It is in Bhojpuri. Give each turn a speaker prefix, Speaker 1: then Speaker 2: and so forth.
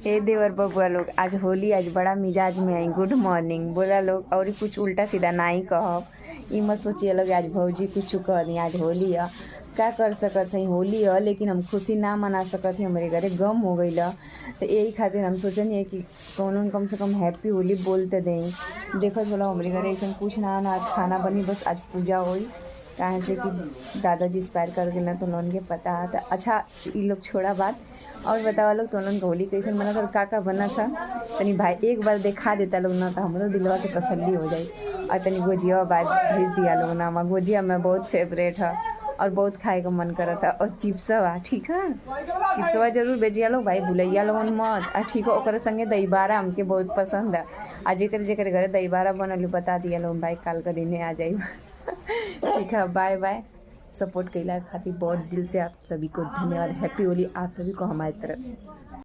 Speaker 1: हे देवर बबुआ लोग, आज होली, आज बड़ा मिजाज में आई। गुड मॉर्निंग बोला लोग और कुछ उल्टा सीधा ना ही कहब। ई मत सोचिए लोग आज भौजी कुछ कह दी। आज होली है, क्या कर सकत है, होली है, लेकिन हम खुशी ना मना सकत है। हमारे घरे गम हो गई तो यही खातिर हम सोचनी है कि कम से कम हैप्पी होली बोलते दें। देखो चलो हमारे घरे ऐसा कुछ ना ना, आज खाना बनी, बस आज पूजा हुई। कहाँ से कि दादाजी एक्सपायर कर गए तो लोन के पता है। तो अच्छा ये लोग छोड़ा बात और बतावा लोग तो लोन होली कैसे बना था, का बना था। तनी भाई एक बार दिखा देता लोग ना तो हमारो दिलवा के तसल्ली हो जाए। और तनी गोजिया बाद भेज दिया लोग ना, हमारा गोजिया में बहुत फेवरेट है और बहुत खाए का मन करा था। और चिप्सवा ठीक है, चिप्सवा जरूर भेजिया लोग भाई, भुलैया लोग मत। आ ठीक है, ओकरे संगे दही बारा हमके बहुत पसंद है। आज जेकर जेकर घरे दही बारा बनल बता दिया लोग भाई, काल का दिन आ जाए। ठीक है, बाय बाय। सपोर्ट कैला खातिर बहुत दिल से आप सभी को धन्यवाद। हैप्पी होली आप सभी को हमारी तरफ से।